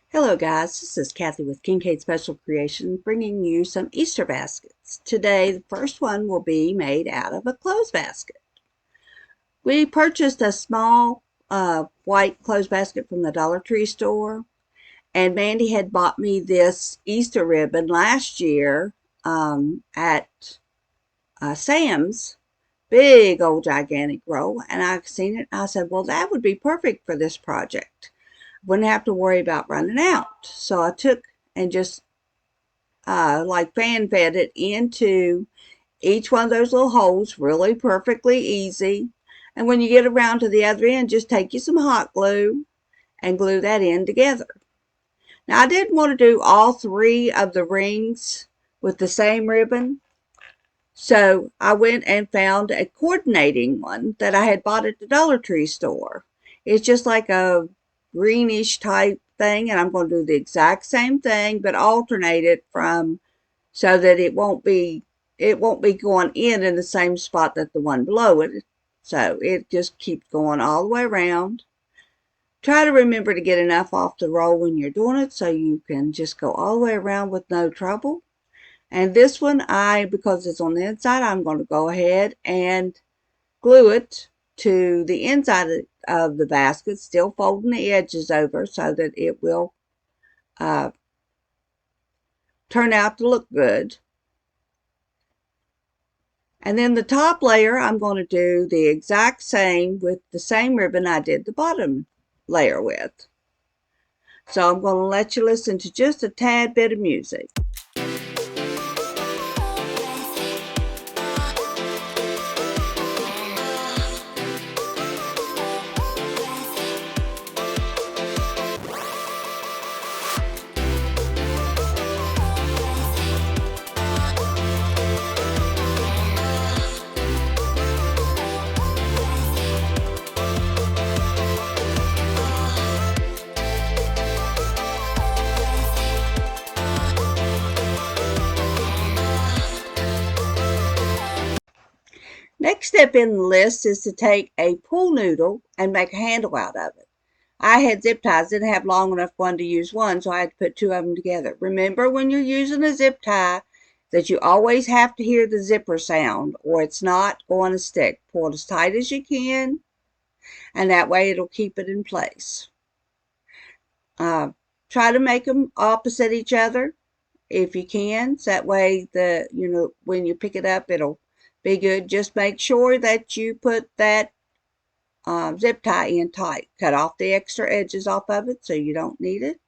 Hello guys, this is Kathy with Kincaid Special Creations bringing you some Easter baskets. Today the first one will be made out of a clothes basket. We purchased a small white clothes basket from the Dollar Tree store, and Mandy had bought me this Easter ribbon last year at Sam's. Big old gigantic roll, and I seen it and I said, well, that would be perfect for this project. Wouldn't have to worry about running out. So I took and just like fan fed it into each one of those little holes, really perfectly easy. And when you get around to the other end, just take you some hot glue and glue that in together. Now I didn't want to do all three of the rings with the same ribbon, so I went and found a coordinating one that I had bought at the Dollar Tree store. It's just like a greenish type thing, and I'm going to do the exact same thing but alternate it from so that it won't be going in the same spot that the one below it. So it just keeps going all the way around. Try to remember to get enough off the roll when you're doing it so you can just go all the way around with no trouble. And this one, because it's on the inside, I'm going to go ahead and glue it to the inside of the basket, still folding the edges over so that it will turn out to look good. And then the top layer, I'm going to do the exact same with the same ribbon I did the bottom layer with. So I'm going to let you listen to just a tad bit of music. Next step in the list is to take a pool noodle and make a handle out of it. I had zip ties, didn't have long enough one to use one, so I had to put two of them together. Remember when you're using a zip tie that you always have to hear the zipper sound or it's not going to stick. Pull it as tight as you can, and that way it'll keep it in place. Try to make them opposite each other if you can, so that way when you pick it up it'll be good. Just make sure that you put that zip tie in tight. Cut off the extra edges off of it so you don't need it.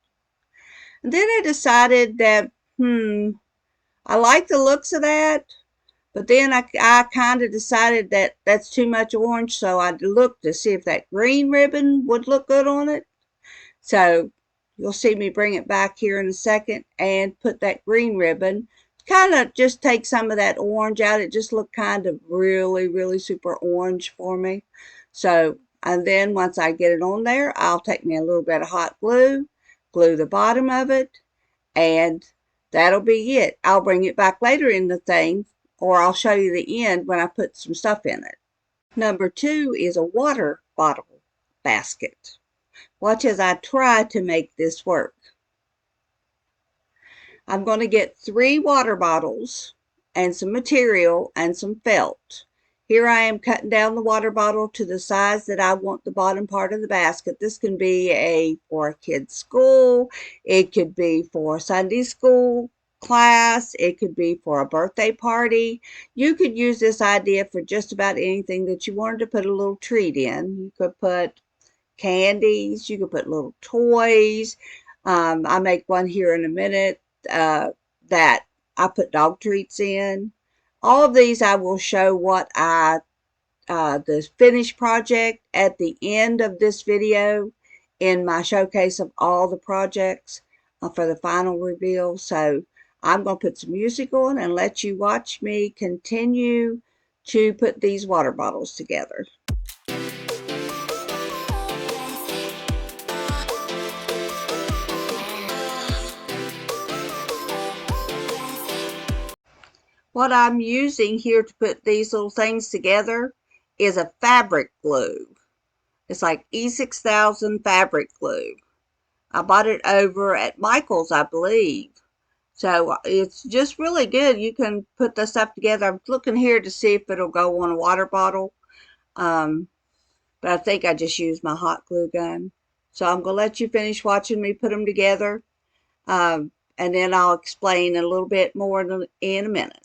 And then I decided that I like the looks of that, but then I kind of decided that that's too much orange, so I looked to see if that green ribbon would look good on it. So you'll see me bring it back here in a second and put that green ribbon. Kind of just take some of that orange out. It just looked kind of really, really super orange for me. So, and then once I get it on there, I'll take me a little bit of hot glue, glue the bottom of it, and that'll be it. I'll bring it back later in the thing, or I'll show you the end when I put some stuff in it. Number 2 is a water bottle basket. Watch as I try to make this work. I'm going to get 3 water bottles and some material and some felt. Here I am cutting down the water bottle to the size that I want the bottom part of the basket. This can be for a kid's school. It could be for a Sunday school class. It could be for a birthday party. You could use this idea for just about anything that you wanted to put a little treat in. You could put candies. You could put little toys. I make one here in a minute that I put dog treats in. All of these I will show what the finished project at the end of this video in my showcase of all the projects for the final reveal. So I'm going to put some music on and let you watch me continue to put these water bottles together. What I'm using here to put these little things together is a fabric glue. It's like E6000 fabric glue. I bought it over at Michael's, I believe. So it's just really good. You can put the stuff together. I'm looking here to see if it'll go on a water bottle. Um, but I think I just used my hot glue gun. So I'm going to let you finish watching me put them together. And then I'll explain a little bit more in a minute.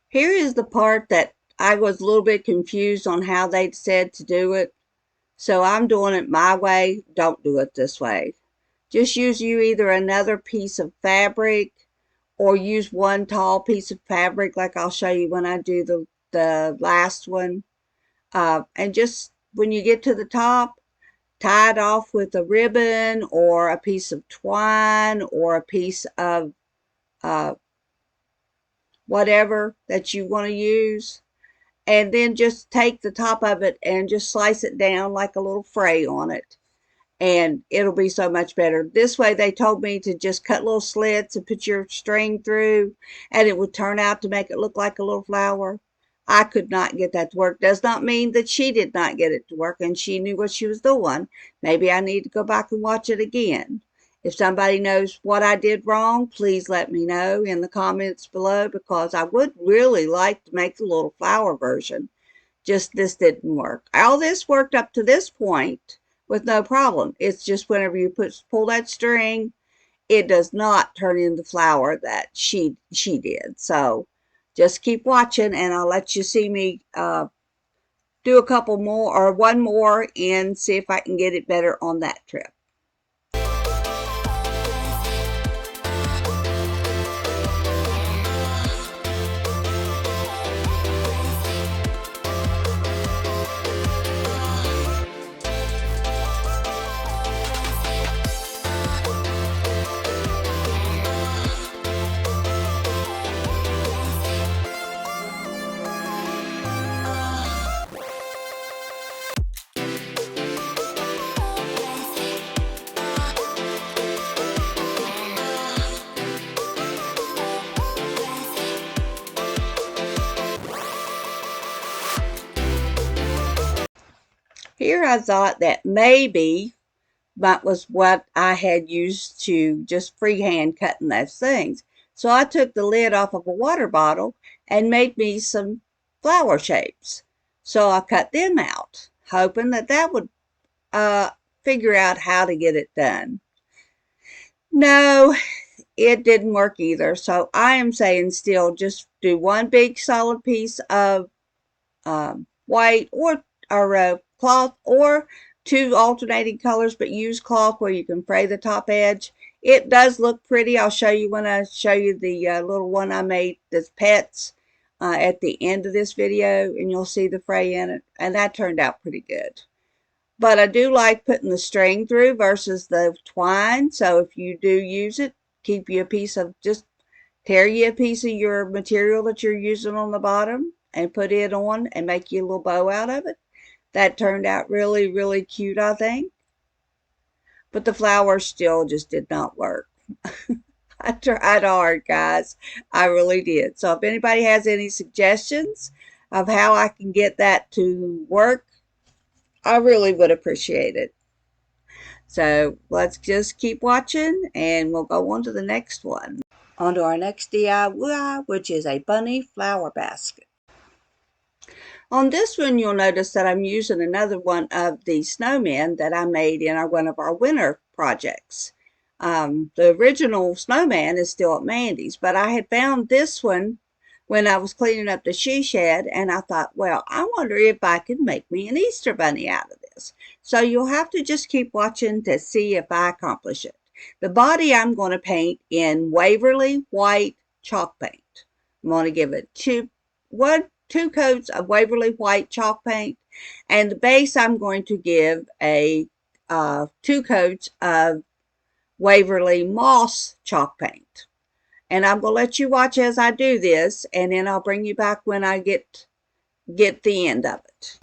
Here is the part that I was a little bit confused on how they said to do it. So I'm doing it my way. Don't do it this way. Just use either another piece of fabric or use one tall piece of fabric like I'll show you when I do the last one. And just when you get to the top, tie it off with a ribbon or a piece of twine or a piece of whatever that you want to use. And then just take the top of it and just slice it down like a little fray on it. And it'll be so much better. This way they told me to just cut little slits and put your string through, and it would turn out to make it look like a little flower. I could not get that to work. Does not mean that she did not get it to work and she knew what she was doing. Maybe I need to go back and watch it again. If somebody knows what I did wrong, please let me know in the comments below, because I would really like to make the little flower version. Just this didn't work. All this worked up to this point with no problem. It's just whenever you pull that string, it does not turn into flower that she did. So just keep watching, and I'll let you see me do a couple more or one more and see if I can get it better on that trip. Here I thought that maybe that was what I had used to just freehand cutting those things. So I took the lid off of a water bottle and made me some flower shapes. So I cut them out, hoping that that would figure out how to get it done. No, it didn't work either. So I am saying still just do one big solid piece of white or cloth, or two alternating colors, but use cloth where you can fray the top edge. It does look pretty. I'll show you when I show you the little one I made that's pets at the end of this video, and you'll see the fray in it, and that turned out pretty good. But I do like putting the string through versus the twine, so if you do use it, keep you a piece of, just tear you a piece of your material that you're using on the bottom and put it on and make you a little bow out of it. That turned out really, really cute, I think. But the flowers still just did not work. I tried hard, guys. I really did. So if anybody has any suggestions of how I can get that to work, I really would appreciate it. So let's just keep watching, and we'll go on to the next one. On to our next DIY, which is a bunny flower basket. On this one, you'll notice that I'm using another one of the snowmen that I made in one of our winter projects. The original snowman is still at Mandy's, but I had found this one when I was cleaning up the she shed, and I thought, well, I wonder if I could make me an Easter bunny out of this. So you'll have to just keep watching to see if I accomplish it. The body I'm going to paint in Waverly white chalk paint. I'm going to give it two coats of Waverly white chalk paint, and the base I'm going to give a 2 coats of Waverly moss chalk paint. And I'm going to let you watch as I do this, and then I'll bring you back when I get get the end of it.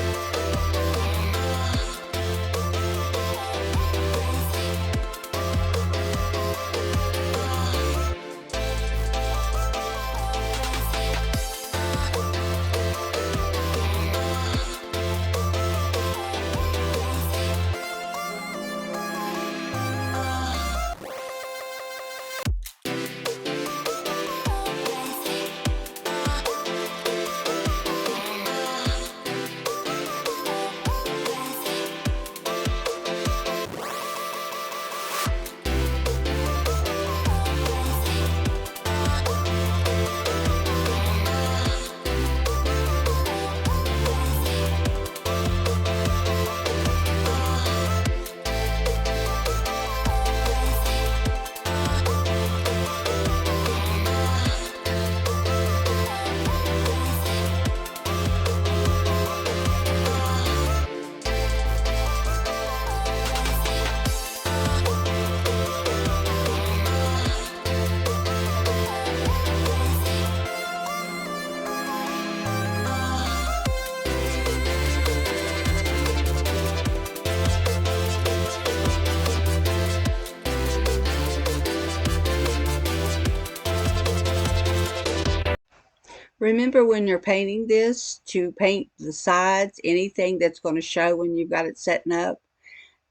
Remember when you're painting this to paint the sides, anything that's going to show when you've got it setting up.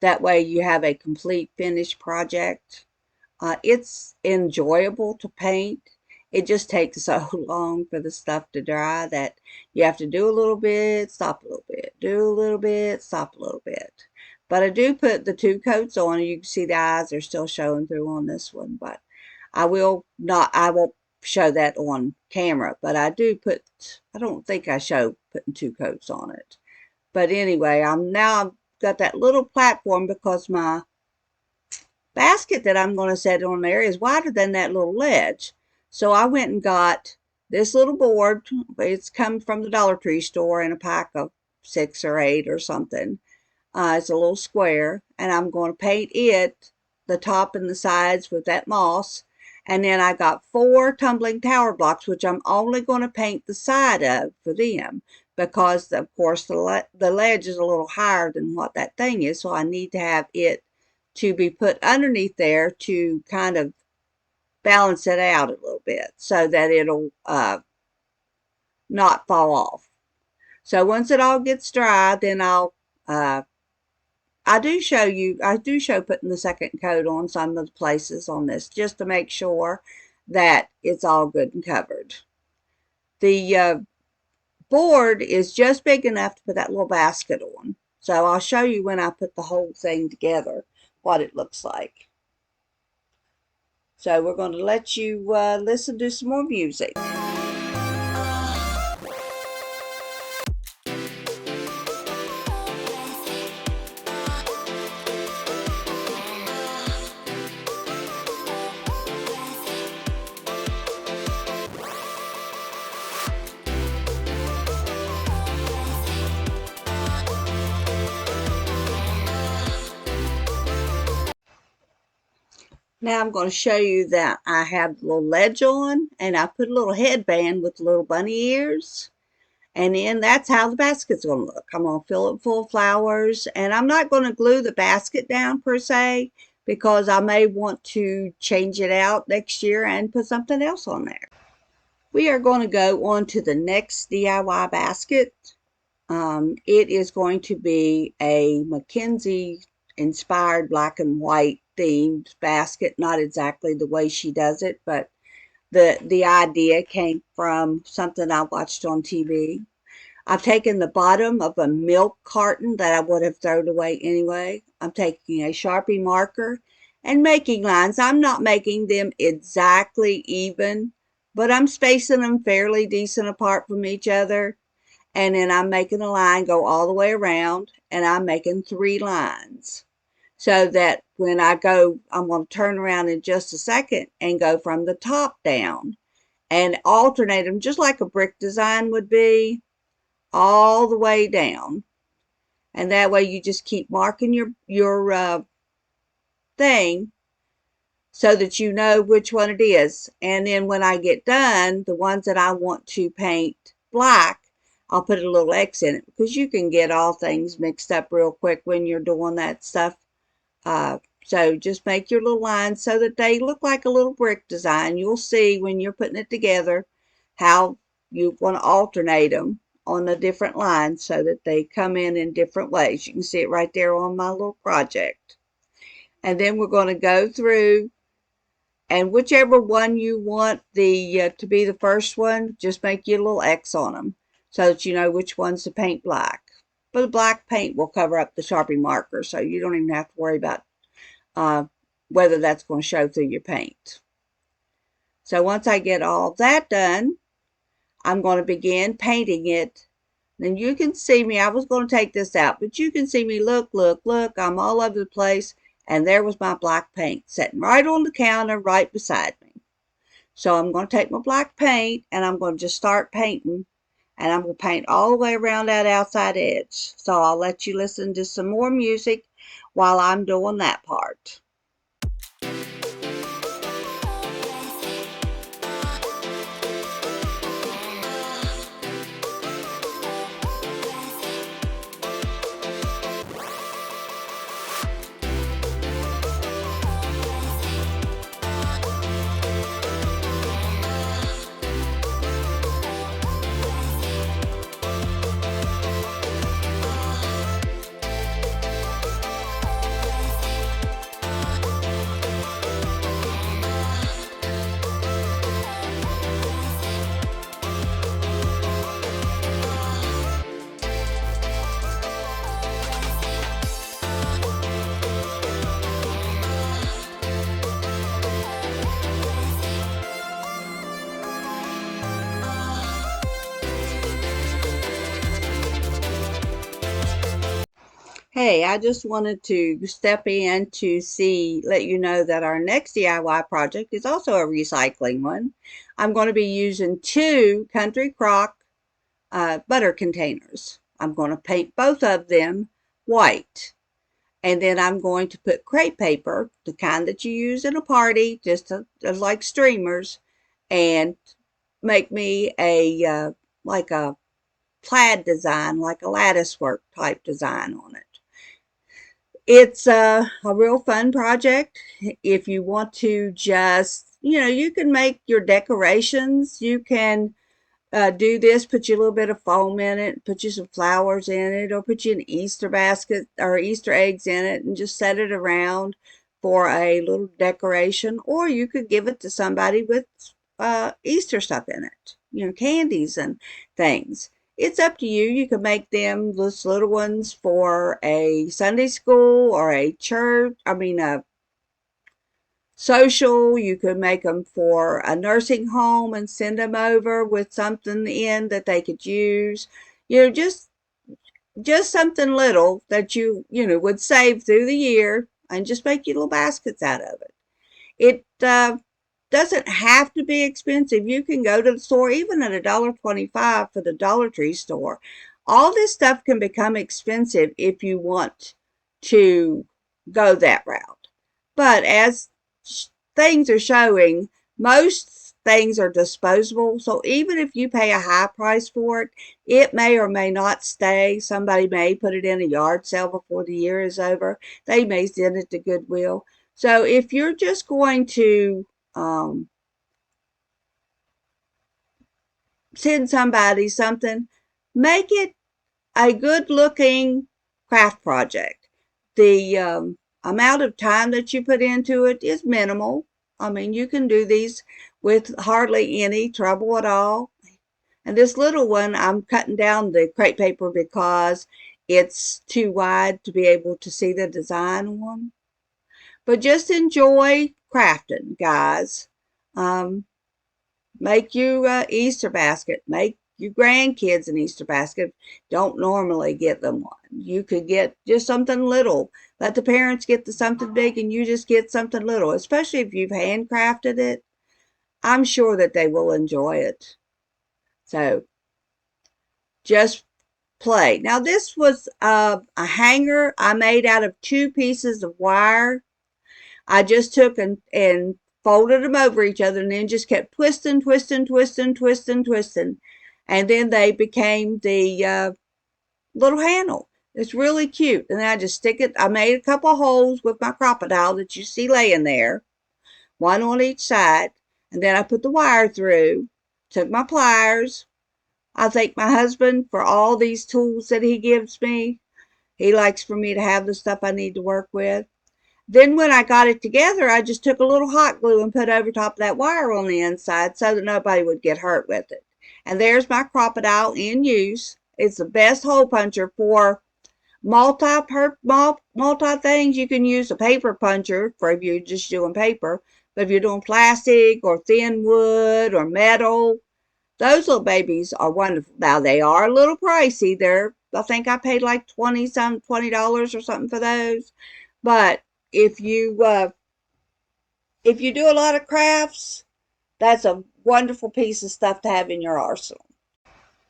That way you have a complete finished project. It's enjoyable to paint. It just takes so long for the stuff to dry that you have to do a little bit, stop a little bit, do a little bit, stop a little bit. But I do put the 2 coats on. You can see the eyes are still showing through on this one, but I won't show that on camera, but I don't think I show putting 2 coats on it. But anyway, I've got that little platform because my basket that I'm going to set on there is wider than that little ledge. So I went and got this little board. It's come from the Dollar Tree store in a pack of 6 or 8 or something. It's a little square, and I'm going to paint it, the top and the sides, with that moss. And then I got 4 tumbling tower blocks, which I'm only going to paint the side of for them, because of course the ledge is a little higher than what that thing is, so I need to have it to be put underneath there to kind of balance it out a little bit so that it'll not fall off. So once it all gets dry, then I do show putting the second coat on some of the places on this, just to make sure that it's all good and covered. The board is just big enough to put that little basket on. So I'll show you when I put the whole thing together what it looks like. So we're going to let you listen to some more music. Now I'm going to show you that I have the little ledge on, and I put a little headband with little bunny ears. And then that's how the basket's going to look. I'm going to fill it full of flowers, and I'm not going to glue the basket down per se, because I may want to change it out next year and put something else on there. We are going to go on to the next DIY basket. It is going to be a Mackenzie inspired black and white themed basket. Not exactly the way she does it, but the idea came from something I watched on TV. I've taken the bottom of a milk carton that I would have thrown away anyway. I'm taking a Sharpie marker and making lines. I'm not making them exactly even, but I'm spacing them fairly decent apart from each other. And then I'm making a line go all the way around, and I'm making 3 lines. So that when I go, I'm going to turn around in just a second and go from the top down and alternate them just like a brick design would be, all the way down. And that way you just keep marking your thing so that you know which one it is. And then when I get done, the ones that I want to paint black, I'll put a little X in it because you can get all things mixed up real quick when you're doing that stuff. So just make your little lines so that they look like a little brick design. You'll see when you're putting it together how you want to alternate them on the different lines so that they come in different ways. You can see it right there on my little project. And then we're going to go through, and whichever one you want to be the first one, just make you a little X on them so that you know which one's to paint black. But the black paint will cover up the Sharpie marker, so you don't even have to worry about whether that's going to show through your paint. So once I get all that done, I'm going to begin painting it. And you can see me, I was going to take this out, but you can see me, look, I'm all over the place. And there was my black paint sitting right on the counter right beside me. So I'm going to take my black paint and I'm going to just start painting. And I'm going to paint all the way around that outside edge. So I'll let you listen to some more music while I'm doing that part. Hey, I just wanted to step in to let you know that our next DIY project is also a recycling one. I'm going to be using 2 Country Crock butter containers. I'm going to paint both of them white. And then I'm going to put crepe paper, the kind that you use in a party, just like streamers, and make me like a plaid design, like a lattice work type design on it. It's a real fun project. If you want to just, you can make your decorations. You can do this, put you a little bit of foam in it, put you some flowers in it, or put you an Easter basket or Easter eggs in it and just set it around for a little decoration. Or you could give it to somebody with Easter stuff in it, candies and things. It's up to you. You can make them, those little ones, for a Sunday school or a church, a social. You could make them for a nursing home and send them over with something in that they could use. Just something little that you would save through the year and just make you little baskets out of it. It doesn't have to be expensive. You can go to the store, even at $1.25 for the Dollar Tree store. All this stuff can become expensive if you want to go that route. But as things are showing, most things are disposable. So even if you pay a high price for it, it may or may not stay. Somebody may put it in a yard sale before the year is over. They may send it to Goodwill. So if you're just going to send somebody something, make it a good looking craft project. The amount of time that you put into it is minimal. You can do these with hardly any trouble at all. And this little one, I'm cutting down the crepe paper because it's too wide to be able to see the design on. But just enjoy crafting, guys. Make you an Easter basket. Make your grandkids an Easter basket. Don't normally get them one. You could get just something little. Let the parents get something big and you just get something little, especially if you've handcrafted it. I'm sure that they will enjoy it. So just play. Now this was a hanger I made out of 2 pieces of wire. I just took and folded them over each other and then just kept twisting. And then they became the little handle. It's really cute. And then I just stick it. I made a couple holes with my crocodile that you see laying there, one on each side. And then I put the wire through, took my pliers. I thank my husband for all these tools that he gives me. He likes for me to have the stuff I need to work with. Then when I got it together, I just took a little hot glue and put over top of that wire on the inside so that nobody would get hurt with it. And there's my crocodile in use. It's the best hole puncher for multi things. You can use a paper puncher for if you're just doing paper. But if you're doing plastic or thin wood or metal, those little babies are wonderful. Now they are a little pricey. I think I paid like $20 or something for those. But if you do a lot of crafts, that's a wonderful piece of stuff to have in your arsenal.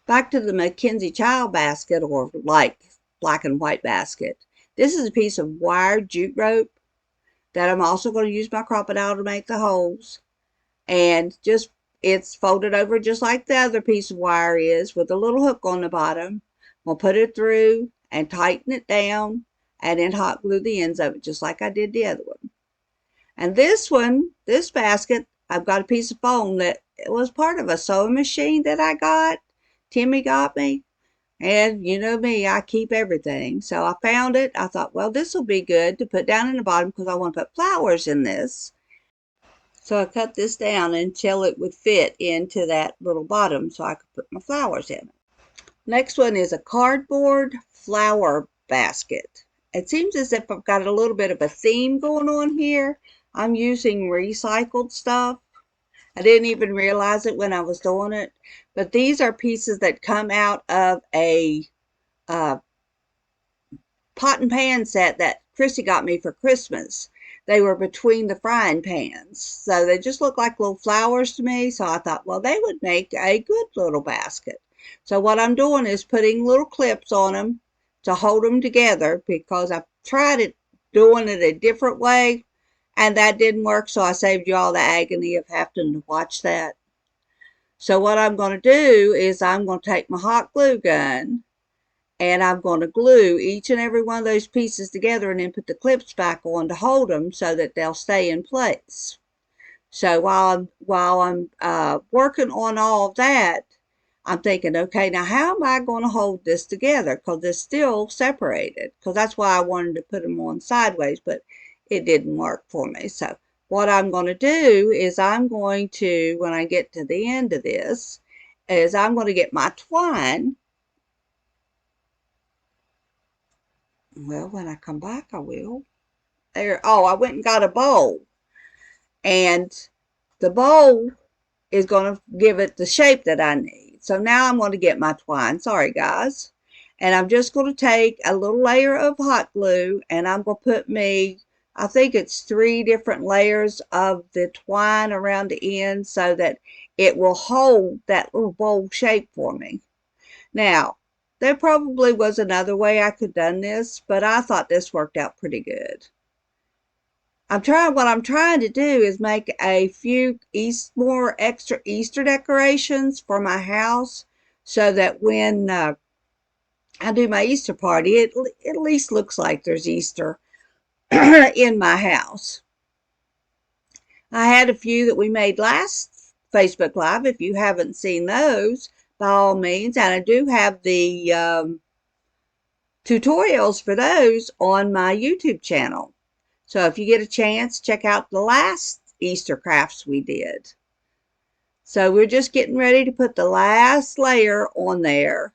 Back to the Mackenzie Child basket, or like black and white basket. This is a piece of wired jute rope that I'm also going to use my crocodile to make the holes. And it's folded over just like the other piece of wire is, with a little hook on the bottom. We'll put it through and tighten it down and then hot glue the ends of it just like I did the other one. And this basket, I've got a piece of foam that was part of a sewing machine that I got. Timmy got me. And you know me, I keep everything. So I found it. I thought, well, this will be good to put down in the bottom because I want to put flowers in this. So I cut this down until it would fit into that little bottom so I could put my flowers in it. Next one is a cardboard flower basket. It seems as if I've got a little bit of a theme going on here. I'm using recycled stuff. I didn't even realize it when I was doing it. But these are pieces that come out of a pot and pan set that Chrissy got me for Christmas. They were between the frying pans. So they just look like little flowers to me. So I thought, well, they would make a good little basket. So what I'm doing is putting little clips on them to hold them together, because I've tried doing it a different way and that didn't work. So I saved you all the agony of having to watch that. So what I'm going to do is I'm going to take my hot glue gun and I'm going to glue each and every one of those pieces together and then put the clips back on to hold them so that they'll stay in place. So while I'm working on all of that, I'm thinking, okay, now how am I going to hold this together? Because it's still separated. Because that's why I wanted to put them on sideways, but it didn't work for me. So what I'm going to do is I'm going to, when I get to the end of this, is I'm going to get my twine. Well, when I come back, I will. I went and got a bowl. And the bowl is going to give it the shape that I need. So now I'm going to get my twine. Sorry, guys. And I'm just going to take a little layer of hot glue and I'm going to put I think it's 3 different layers of the twine around the end so that it will hold that little bowl shape for me. Now, there probably was another way I could have done this, but I thought this worked out pretty good. What I'm trying to do is make a few more extra Easter decorations for my house so that when I do my Easter party, it at least looks like there's Easter in my house. I had a few that we made last Facebook Live. If you haven't seen those, by all means, and I do have the tutorials for those on my YouTube channel. So if you get a chance, check out the last Easter crafts we did. So we're just getting ready to put the last layer on there,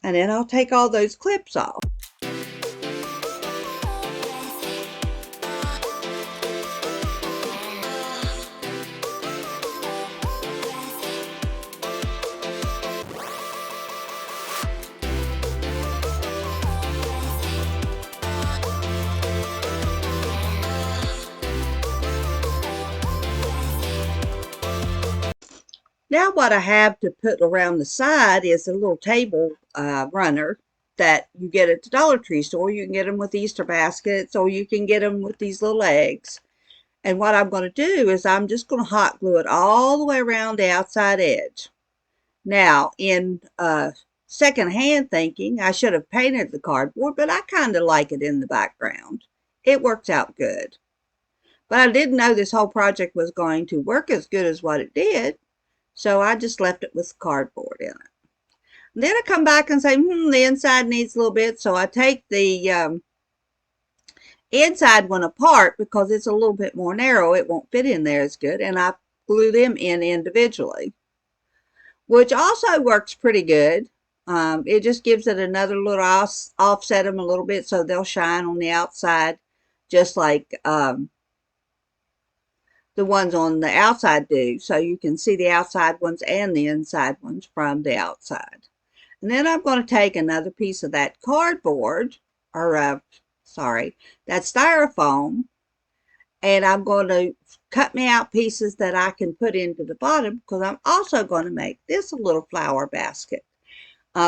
and then I'll take all those clips off. Now what I have to put around the side is a little table runner that you get at the Dollar Tree store. You can get them with Easter baskets, or you can get them with these little eggs. And what I'm going to do is I'm just going to hot glue it all the way around the outside edge. Now, in secondhand thinking, I should have painted the cardboard, but I kind of like it in the background. It works out good. But I didn't know this whole project was going to work as good as what it did, so I just left it with cardboard in it. And then I come back and say, the inside needs a little bit, so I take the inside one apart because it's a little bit more narrow. It won't fit in there as good, and I glue them in individually, which also works pretty good. It just gives it another little offset them a little bit so they'll shine on the outside just like the ones on the outside do. So you can see the outside ones and the inside ones from the outside. And then I'm going to take another piece of that cardboard, or sorry, that styrofoam, and I'm going to cut me out pieces that I can put into the bottom because I'm also going to make this a little flower basket,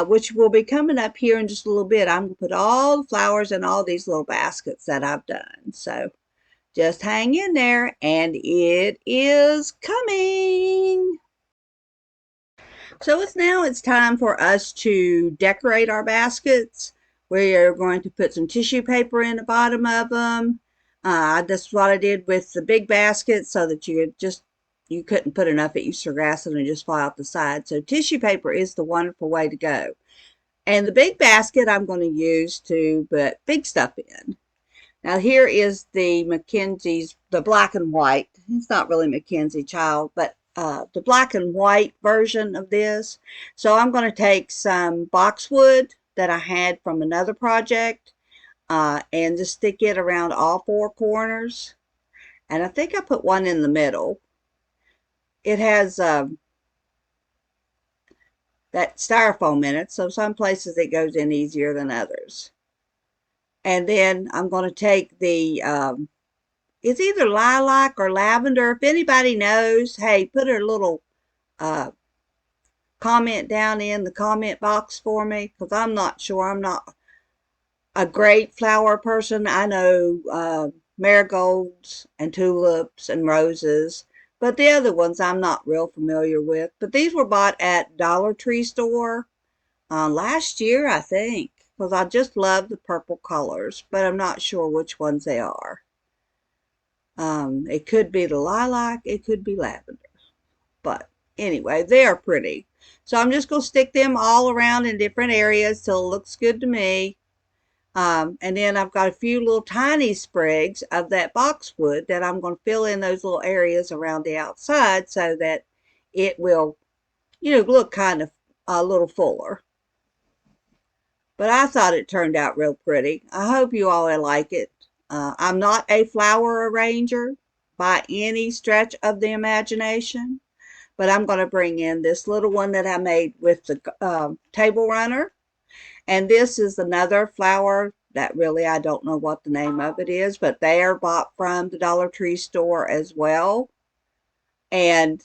which will be coming up here in just a little bit. I'm going to put all the flowers in all these little baskets that I've done. So just hang in there and it is coming. So it's time for us to decorate our baskets. We're going to put some tissue paper in the bottom of them. That's what I did with the big basket so that you couldn't put enough at Easter grass and it just fly off the side. So tissue paper is the wonderful way to go. And the big basket I'm going to use to put big stuff in. Now here is the Mackenzie's, the black and white. It's not really Mackenzie child, but the black and white version of this. So I'm going to take some boxwood that I had from another project and just stick it around all four corners. And I think I put one in the middle. It has that styrofoam in it, so some places it goes in easier than others. And then I'm going to take the it's either lilac or lavender. If anybody knows, hey, put a little comment down in the comment box for me because I'm not sure. I'm not a great flower person. I know marigolds and tulips and roses, but the other ones I'm not real familiar with. But these were bought at Dollar Tree store last year, I think, because I just love the purple colors, but I'm not sure which ones they are. It could be the lilac, it could be lavender. But anyway, they are pretty. So I'm just going to stick them all around in different areas till it looks good to me. And then I've got a few little tiny sprigs of that boxwood that I'm going to fill in those little areas around the outside so that it will, look kind of a little fuller. But I thought it turned out real pretty. I hope you all like it. I'm not a flower arranger by any stretch of the imagination, but I'm going to bring in this little one that I made with the table runner. And this is another flower that really I don't know what the name of it is, but they are bought from the Dollar Tree store as well. And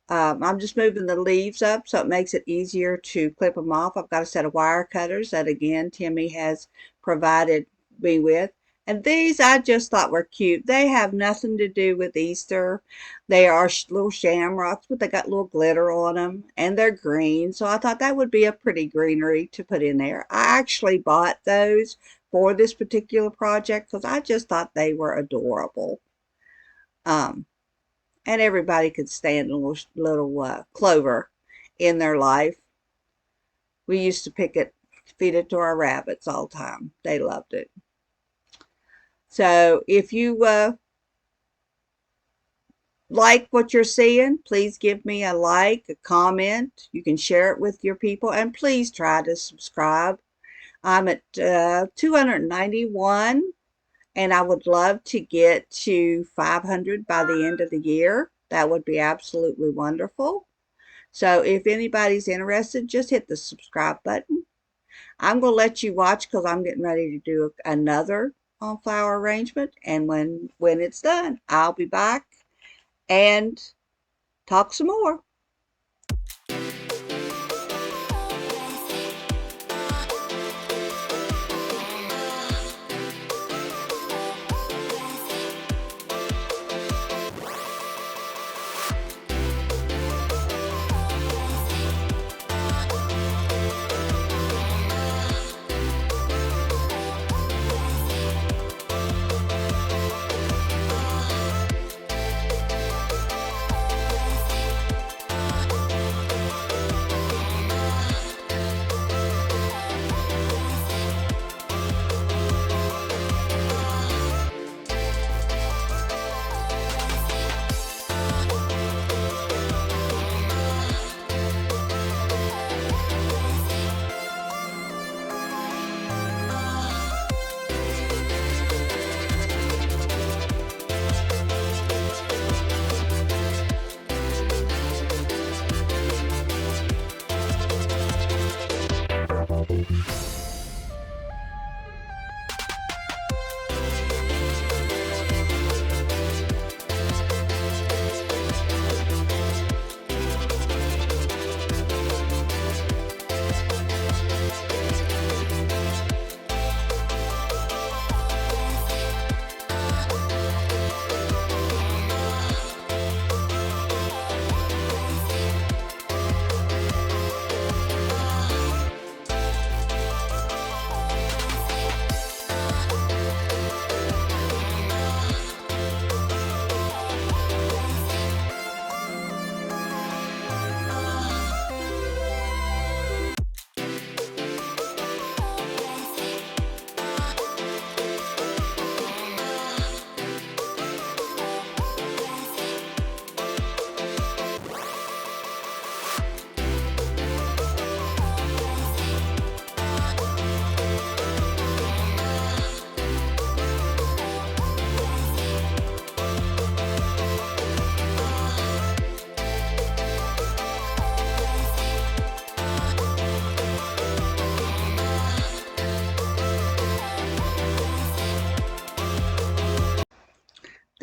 I'm just moving the leaves up so it makes it easier to clip them off. I've got a set of wire cutters that again Timmy has provided me with. And these I just thought were cute. They have nothing to do with Easter. They are little shamrocks, but they got little glitter on them. And they're green. So I thought that would be a pretty greenery to put in there. I actually bought those for this particular project because I just thought they were adorable. And everybody could stand a little clover in their life. We used to feed it to our rabbits all the time. They loved it. So if you like what you're seeing, please give me a like, a comment. You can share it with your people, and please try to subscribe. I'm at 291, and I would love to get to 500 by the end of the year. That would be absolutely wonderful. So if anybody's interested, just hit the subscribe button. I'm going to let you watch because I'm getting ready to do another on flower arrangement, and when it's done, I'll be back and talk some more.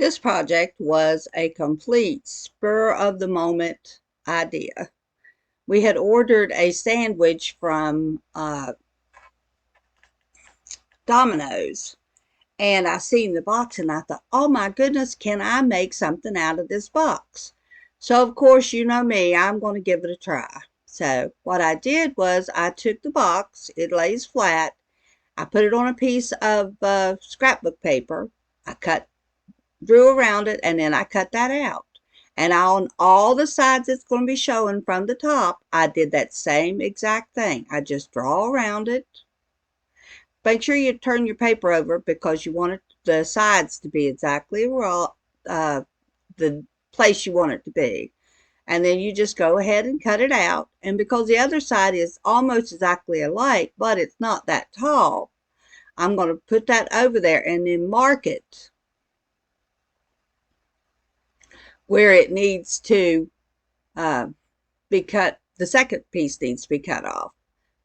This project was a complete spur-of-the-moment idea. We had ordered a sandwich from Domino's, and I seen the box and I thought, oh my goodness, can I make something out of this box? So of course, you know me, I'm going to give it a try. So what I did was I took the box, it lays flat, I put it on a piece of scrapbook paper, drew around it, and then I cut that out. And on all the sides it's going to be showing from the top, I did that same exact thing. I just draw around it. Make sure you turn your paper over because you want the sides to be exactly the place you want it to be. And then you just go ahead and cut it out. And because the other side is almost exactly alike, but it's not that tall, I'm going to put that over there and then mark it where it needs to be cut. The second piece needs to be cut off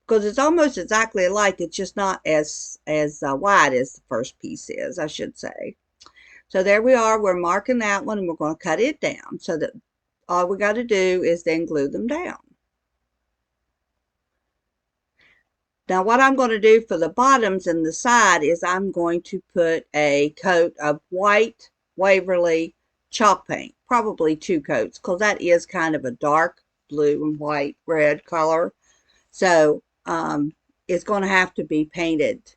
because it's almost exactly alike. It's just not as wide as the first piece is, I should say. So there we are. We're marking that one, and we're going to cut it down so that all we got to do is then glue them down. Now what I'm going to do for the bottoms and the side is I'm going to put a coat of white Waverly chalk paint, probably 2 coats, because that is kind of a dark blue and white red color. So it's going to have to be painted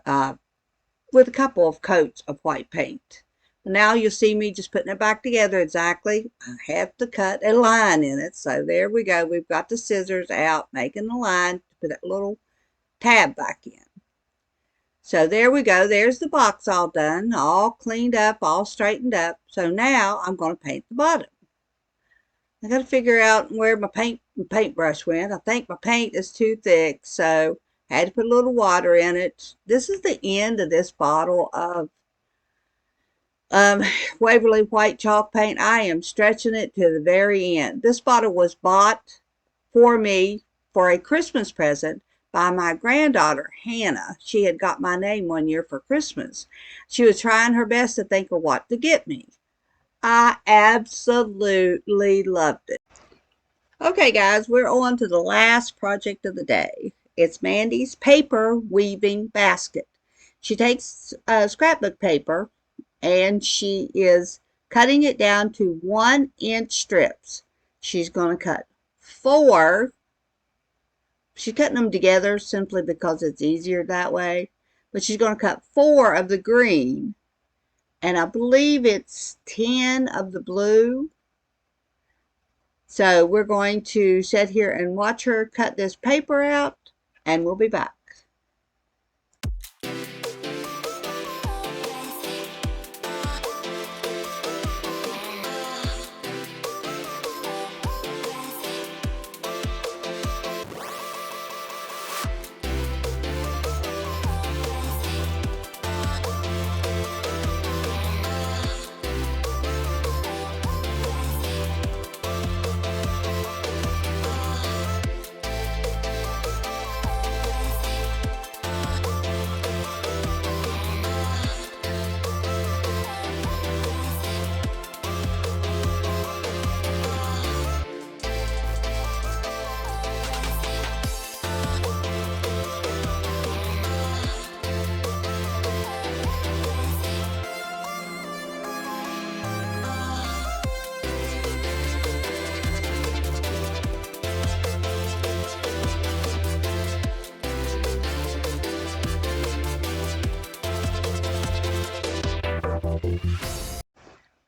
with a couple of coats of white paint. Now you'll see me just putting it back together exactly. I have to cut a line in it. So there we go. We've got the scissors out, making the line to put that little tab back in. So there we go. There's the box all done, all cleaned up, all straightened up. So now I'm going to paint the bottom. I got to figure out where my paintbrush went. I think my paint is too thick, so I had to put a little water in it. This is the end of this bottle of Waverly white chalk paint. I am stretching it to the very end. This bottle was bought for me for a Christmas present by my granddaughter, Hannah. She had got my name one year for Christmas. She was trying her best to think of what to get me. I absolutely loved it. Okay, guys, we're on to the last project of the day. It's Mandy's paper weaving basket. She takes scrapbook paper and she is cutting it down to 1-inch strips. She's going to cut 4. She's cutting them together simply because it's easier that way. But she's going to cut 4 of the green. And I believe it's 10 of the blue. So we're going to sit here and watch her cut this paper out, and we'll be back.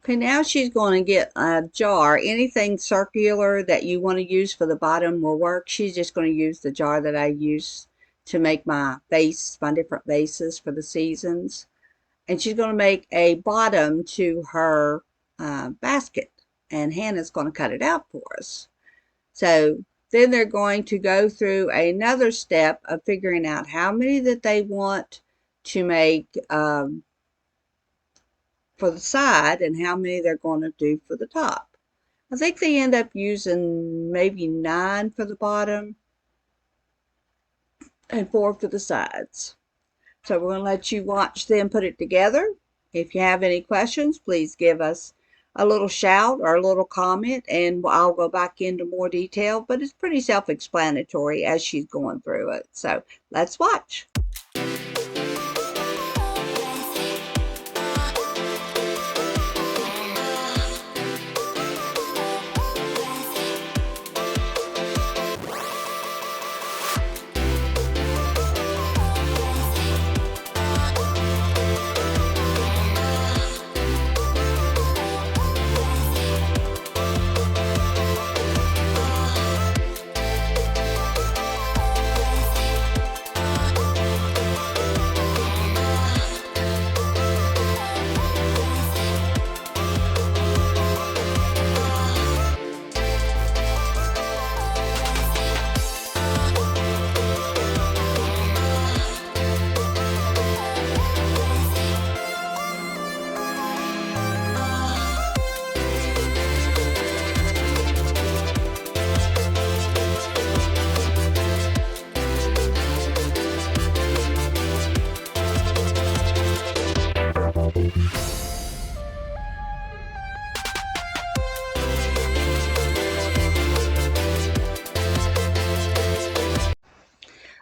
Okay, now she's going to get a jar. Anything circular that you want to use for the bottom will work. She's just going to use the jar that I use to make my vase, my different vases for the seasons. And she's going to make a bottom to her basket. And Hannah's going to cut it out for us. So then they're going to go through another step of figuring out how many that they want to make for the side and how many they're going to do for the top. I think they end up using maybe 9 for the bottom and 4 for the sides. So we're going to let you watch them put it together, If you have any questions, please give us a little shout or a little comment, and I'll go back into more detail, but it's pretty self-explanatory as she's going through it. So let's watch.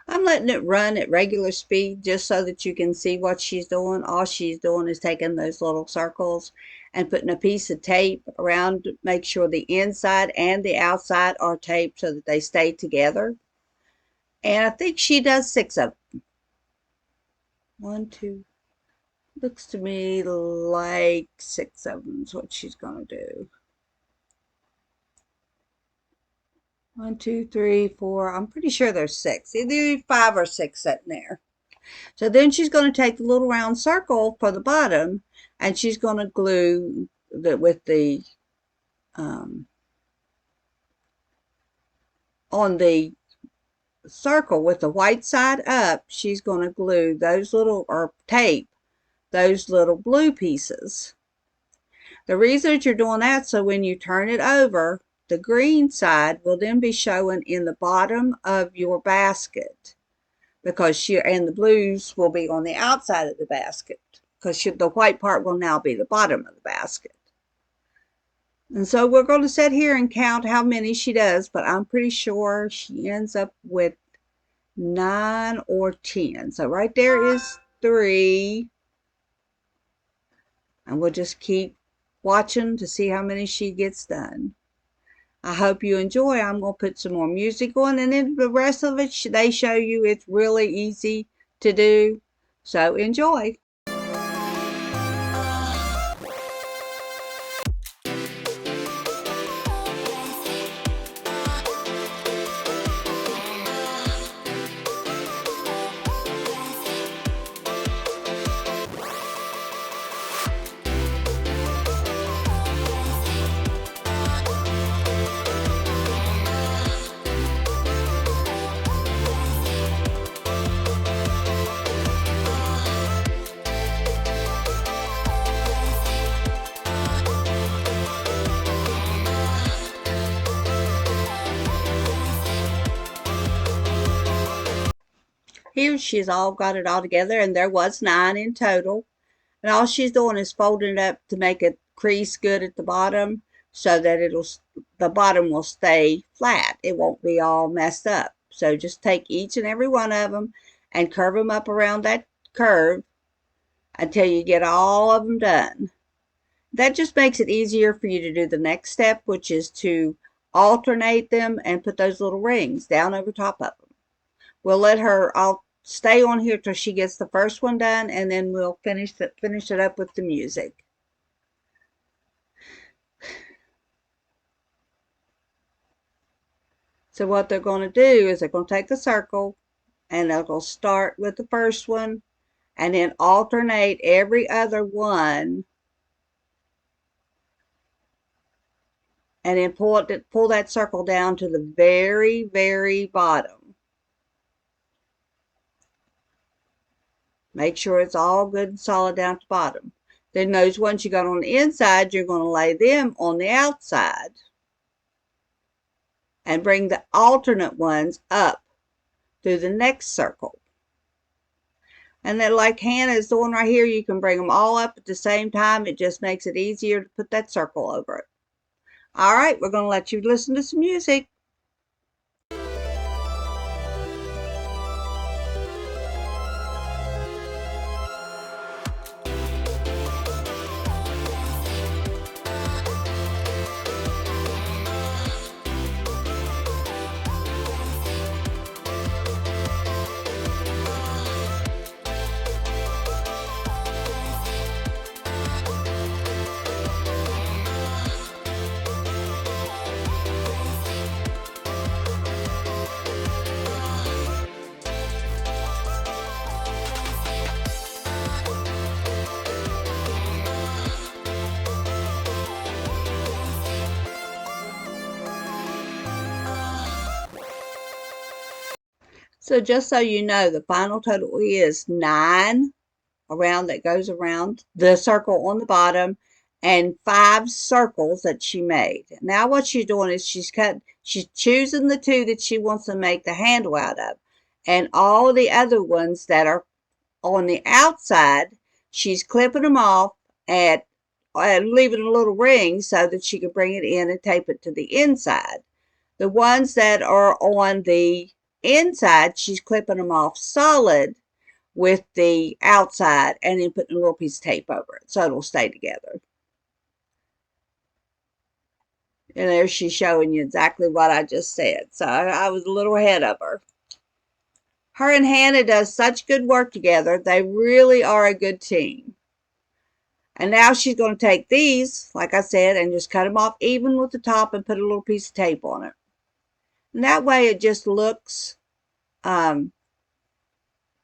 I'm letting it run at regular speed just so that you can see what she's doing. All she's doing is taking those little circles and putting a piece of tape around to make sure the inside and the outside are taped so that they stay together. And I think she does 6 of them. 1, 2, looks to me like 6 of them is what she's going to do. 1, 2, 3, 4. I'm pretty sure there's 6. Either 5 or 6 sitting there. So then she's going to take the little round circle for the bottom, and she's going to glue with the on the circle with the white side up. She's going to glue those little, or tape those little blue pieces. The reason that you're doing that, so when you turn it over, the green side will then be showing in the bottom of your basket, because and the blues will be on the outside of the basket, because the white part will now be the bottom of the basket. And so we're going to sit here and count how many she does, but I'm pretty sure she ends up with 9 or 10. So right there is 3. And we'll just keep watching to see how many she gets done. I hope you enjoy. I'm going to put some more music on, and then the rest of it, they show you it's really easy to do. So enjoy. Here she's all got it all together, and there was 9 in total. And all she's doing is folding it up to make it crease good at the bottom, so that the bottom will stay flat. It won't be all messed up. So just take each and every one of them and curve them up around that curve until you get all of them done. That just makes it easier for you to do the next step, which is to alternate them and put those little rings down over top of them. We'll let her, I'll stay on here till she gets the first one done, and then we'll finish it up with the music. So what they're going to do is they're going to take the circle, and they're going to start with the first one, and then alternate every other one, and then pull that circle down to the very, very bottom. Make sure it's all good and solid down to the bottom. Then those ones you got on the inside, you're going to lay them on the outside. And bring the alternate ones up through the next circle. And then like Hannah is doing right here, you can bring them all up at the same time. It just makes it easier to put that circle over it. All right, we're going to let you listen to some music. So just so you know, the final total is 9 around that goes around the circle on the bottom and 5 circles that she made. Now what she's doing is she's choosing the 2 that she wants to make the handle out of. And all the other ones that are on the outside, she's clipping them off and leaving a little ring so that she can bring it in and tape it to the inside. The ones that are on the inside, she's clipping them off solid with the outside and then putting a little piece of tape over it so it'll stay together. And there she's showing you exactly what I just said. So I was a little ahead of her. Her and Hannah does such good work together. They really are a good team. And now she's going to take these, like I said, and just cut them off even with the top and put a little piece of tape on it. And that way it just looks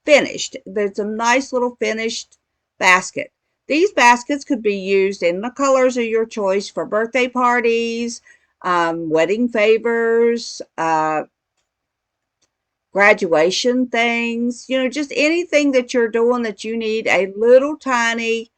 finished. There's a nice little finished basket. These baskets could be used in the colors of your choice for birthday parties, wedding favors, graduation things, just anything that you're doing that you need a little tiny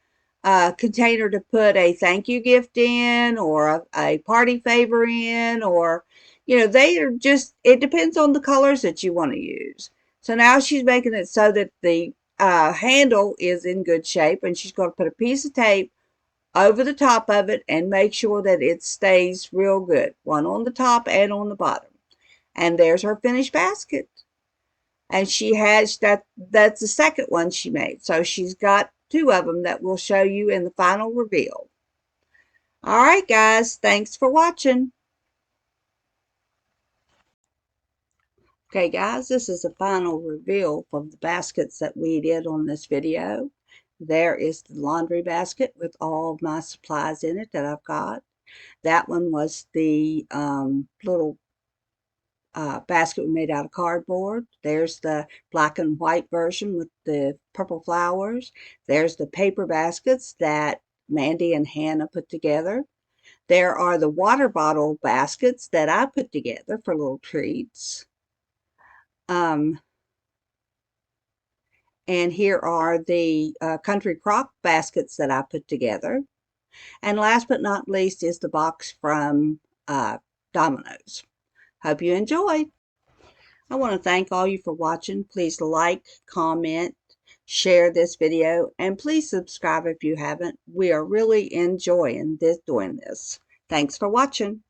container to put a thank you gift in or a party favor in, or, they are just, it depends on the colors that you want to use. So now she's making it so that the handle is in good shape, and she's going to put a piece of tape over the top of it and make sure that it stays real good, one on the top and on the bottom. And there's her finished basket. And she has that's the second one she made. So she's got 2 of them that we'll show you in the final reveal. All right, guys, thanks for watching. Okay, guys, this is the final reveal from the baskets that we did on this video. There is the laundry basket with all of my supplies in it that I've got. That one was the little basket we made out of cardboard. There's the black and white version with the purple flowers. There's the paper baskets that Mandy and Hannah put together. There are the water bottle baskets that I put together for little treats. And here are the country crock baskets that I put together. And last but not least is the box from Domino's. Hope you enjoyed. I want to thank all you for watching. Please like, comment, share this video, and please subscribe if you haven't. We are really enjoying doing this. Thanks for watching.